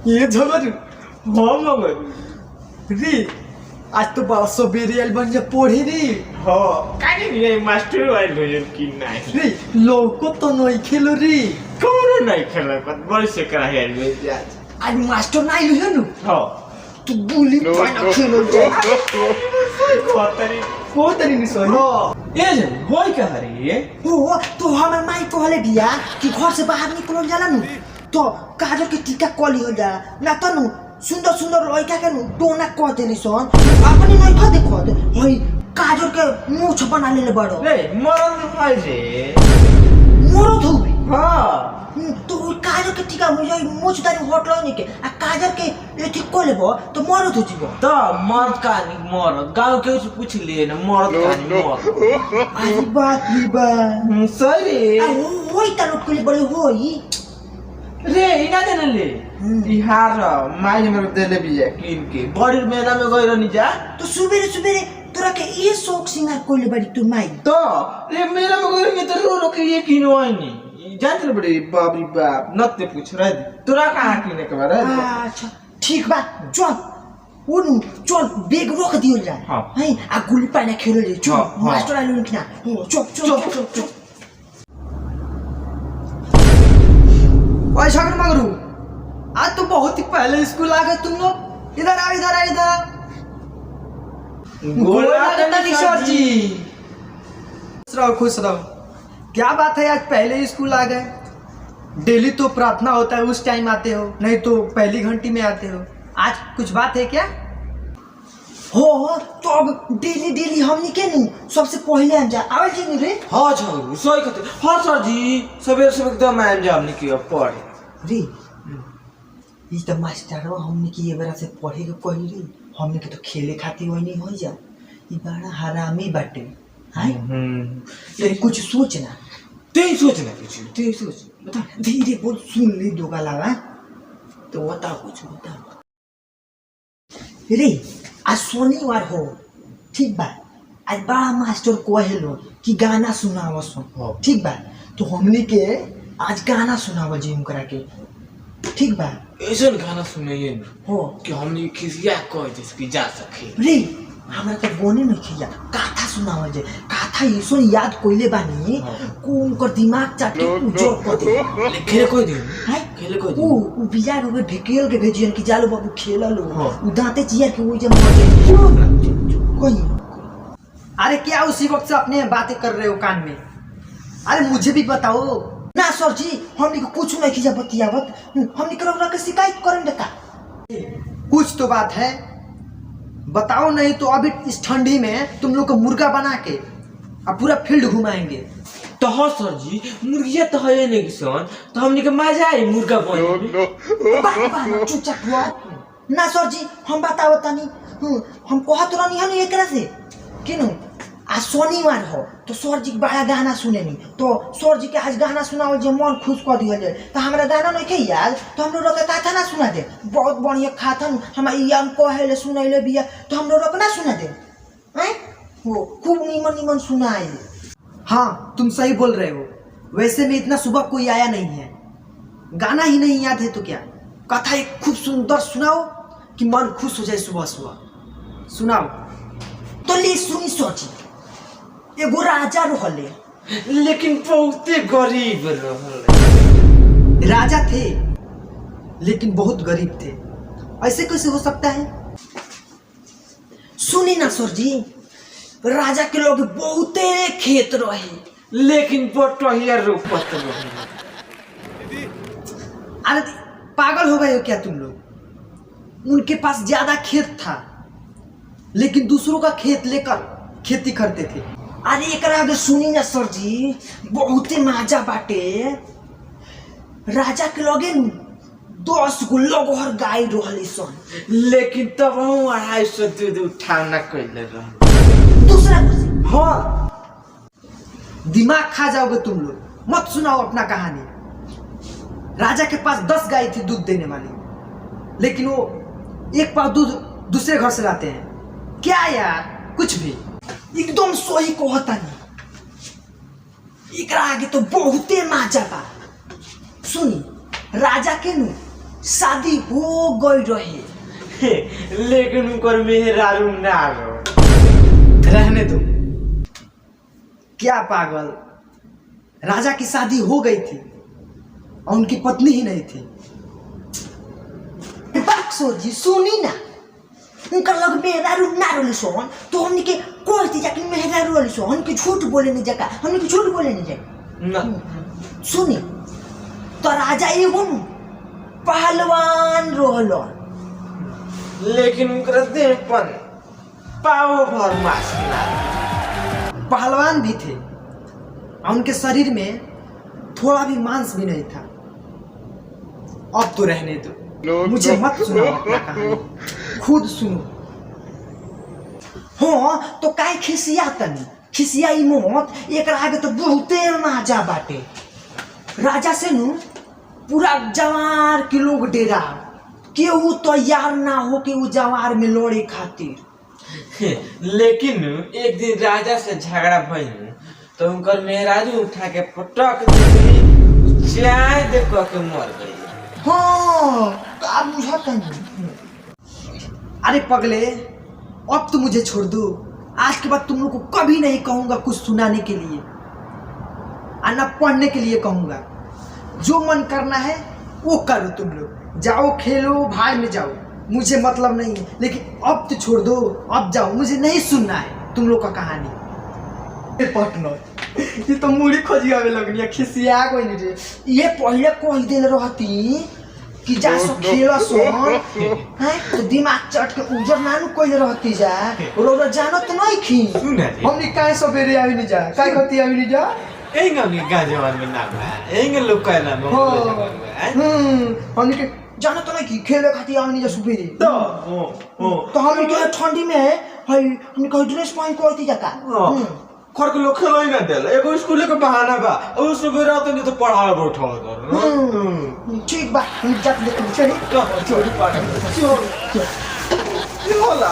ये झगड़ हाँ मगर रे आज तो बड़ा सवेरे बन जा पढ़ी रे हाँ काहे नहीं मास्टर वाइल भजन की नहीं रे लोको तो नहीं खेलो रे कौन नहीं खेला पर बड़ी से करा है में आज मास्टर नहीं लियो नु हाँ तू बुली पाना खेलो जा को तरी नहीं सही हाँ ये जन होई क्या रे हो तो हमार माई तो हले दिया कि घर से बाहर निकलो जाला नु तो काजल के टीका कली हो जा ना तो नु सुंदर सुंदर लड़का के नु टोना कह देली सन अपनी नहीं खा देखो हई काजल के मुंह छपना ले बड़ो रे मरन भाई रे मोरो धोबी हाँ तो काजल के टीका मुझे मुंह छुदारी होटल नहीं के आ काजल के ये ठीक को लेबो तो मोरो धोजीबो तो मर्द का नहीं मर्द गांव के से पूछ लिए ना मर्द का नहीं मर्द आई बात ही बा सही आ होई तालो के लिए बड़े होई रे इना देने ले बिहार माई मेरे देले भी है किन के बड़ी मेला में गई रहनी जा तो सुबेरे सुबेरे तोरा के ये शौक सिंगार कोले बड़ी तू माई तो ये मेला में गई रहनी तो रो के ये किनो आनी जानते रे बड़ी बाप रे बाप नते पूछ रहा है तोरा कहां किने के बारे अच्छा ठीक बा चल ओनु चल बेग रोक दियो जा है आ गुली पाना खेलो जे चल मास्टर आलो निकना चुप चुप चुप चुप ओए शगन मगरू आज तो बहुत ही पहले स्कूल आ गए तुम लोग इधर आ इधर गोला तनी सर जी खुश रहो क्या बात है आज पहले स्कूल आ गए डेली तो प्रार्थना होता है उस टाइम आते हो नहीं तो पहली घंटी में आते हो आज कुछ बात है क्या हो तो अब डेली डेली हमनी के नहीं सबसे पहले हम जा आवे जी नहीं रे हां छोरू सही कहते हां सर जी सवेरे सवेरे एकदम आए जा हमनी के पढ़े रे ई त मास्टर हमनी के ये बेरा से पढ़े के कही रे हमनी के तो खेले खाती होई नहीं होई जा ई बड़ा हरामी बाटे हाय तेरे कुछ सोचना तेरी सोचना कुछ तेरी सोच बता धीरे बोल सुन ले दोगा लगा तो बता कुछ बता रे आज शनिवार हो ठीक बा आज बड़ा मास्टर कहेलो कि गाना सुनाव सुन ठीक बा तो हमनी के आज गाना सुनाव जी हम करा के ठीक बा ऐसा गाना सुनाइए हो कि हमनी खिसिया कह जिसकी जा सके रे हमरा तो बोने नहीं खिया कथा सुनाव जे कथा इसो याद कोइले बानी को उनकर दिमाग चाटे उजोर कर दे खेले कोई दिन है खेले कोई ऊ दिन बिया रो ढेकेल के भेजियन कि जालो बाबू खेला लो ऊ दांते चियर के वो जब मर कोई अरे क्या उसी वक्त से अपने बातें कर रहे हो कान में अरे मुझे भी बताओ ना सर जी हमनी को कुछ नहीं खिजा बतियावत हमनी करौरा के शिकायत करन देता कुछ तो बात है बताओ नहीं तो अभी इस ठंडी में तुम लोग को मुर्गा बना के अब पूरा फील्ड घुमाएंगे तो हाँ सर जी मुर्गिया तो है नहीं किसान तो हमने के मजा आई मुर्गा बने चुपचाप हुआ ना सर जी हम बताओ तनी हम कहत रहनी है एक से किनु आज शनिवार हो तो सर जी बड़ा गाना सुने नहीं तो सर जी के आज गाना सुनाओ जो मन खुश कर दिया जाए तो हमारा गाना नहीं खे याद तो हम लोग कथा ना सुना दे बहुत बढ़िया खाता हम याम कहे सुनैले बिया तो हम लोग ना सुना दे हैं वो खूब नीमन नीमन सुनाए हाँ तुम सही बोल रहे हो वैसे में इतना सुबह कोई आया नहीं है गाना ही नहीं याद है तो क्या कथा एक खूब सुंदर सुनाओ कि मन खुश हो जाए सुबह सुबह सुनाओ तो ले सुनी सोची एगो राजा रहले लेकिन बहुते गरीब रहले राजा थे लेकिन बहुत गरीब थे ऐसे कैसे हो सकता है सुनी ना सर जी राजा के लोग बहुते खेत रहे लेकिन पटहिया रोपत रहे अरे पागल हो गए हो क्या तुम लोग उनके पास ज्यादा खेत था लेकिन दूसरों का खेत लेकर खेती करते थे अरे एक आगे सुनी ना सर जी बहुते माजा बाटे राजा के लगे 10 गो लगहर गाय रहली सन लेकिन तब हम 250 दूध उठाना कैले रह दूसरा हाँ दिमाग खा जाओगे तुम लोग मत सुनाओ अपना कहानी राजा के पास 10 गाय थी दूध देने वाली लेकिन वो एक पाव दूध दूसरे घर से लाते हैं क्या यार कुछ भी एकदम सही कहता नहीं एकरा आगे तो बहुते माजा बा सुनी राजा के नु शादी हो गई रहे, लेकिन उनकर मेहरारू ना रहो। रहने दो। क्या पागल, राजा की शादी हो गई थी और उनकी पत्नी ही नहीं थी। बाक्सोर जी सुनी ना, उनका लग मेहरारू ना रोली सोन तो हमने के कोई थी जाके मेहरारू रोली सोन के झूठ बोले नहीं जका, हमने के झूठ बोले नहीं जाए ना सुनी तो राजा एगो पहलवान रोहलो, लेकिन उनकर देहपन पाव भर मास ना। पहलवान भी थे और उनके शरीर में थोड़ा भी मांस भी नहीं था। अब तो रहने दो, मुझे मत सुनाओ अपना कहानी, खुद सुनो। हाँ तो काहे खिसिया तनी, खिसियाई मत, एक आगे तो बहुते राजा बाटे। राजा से नु पूरा जवार के लोग डेरा, केहू तैयार ना हो कि वो जवार में लड़े खातिर। लेकिन एक दिन राजा से झगड़ा भइल तो उनकर मेहरारू उठा के पटक दी, चाय दे कह के मर गई। हाँ का बुझाता नहीं। अरे पगले, अब तो मुझे छोड़ दो, आज के बाद तुम लोग को कभी नहीं कहूंगा कुछ सुनाने के लिए और ना पढ़ने के लिए कहूंगा। जो मन करना है वो करो, तुम लोग जाओ खेलो भाई में जाओ, मुझे मतलब नहीं है। लेकिन अब तो छोड़ दो, अब जाओ, मुझे नहीं सुनना है तुम लोग का कहानी। पार्टनर ये तो मुड़ी खोजिया में लगनी खिसिया कोई नहीं रे, ये पहले कह दे रहती कि जा सो खेला सो हैं तो दिमाग चट के उजर नानू कोई रहती जा रोज जानो तो नहीं खी हमनी काहे सबेरे आवी नहीं जा, काहे कहती आवी नहीं जा, एंग हमनी गाजवान में ना बा, एंग लोग कहला में हमनी के जानो तो नहीं खी खेले खाती आवी नहीं जा सुबेरे तो हमनी के ठंडी में है हमनी कह ड्रेस पहन को आती जाका खर के लोग खेलो ही ना देला, एगो स्कूल के बहाना बा, और सुबह रात नहीं तो पढ़ावे बैठा दर। ठीक बा, हम जाके देखो चली चोरी पाड़ चोरी। ये होला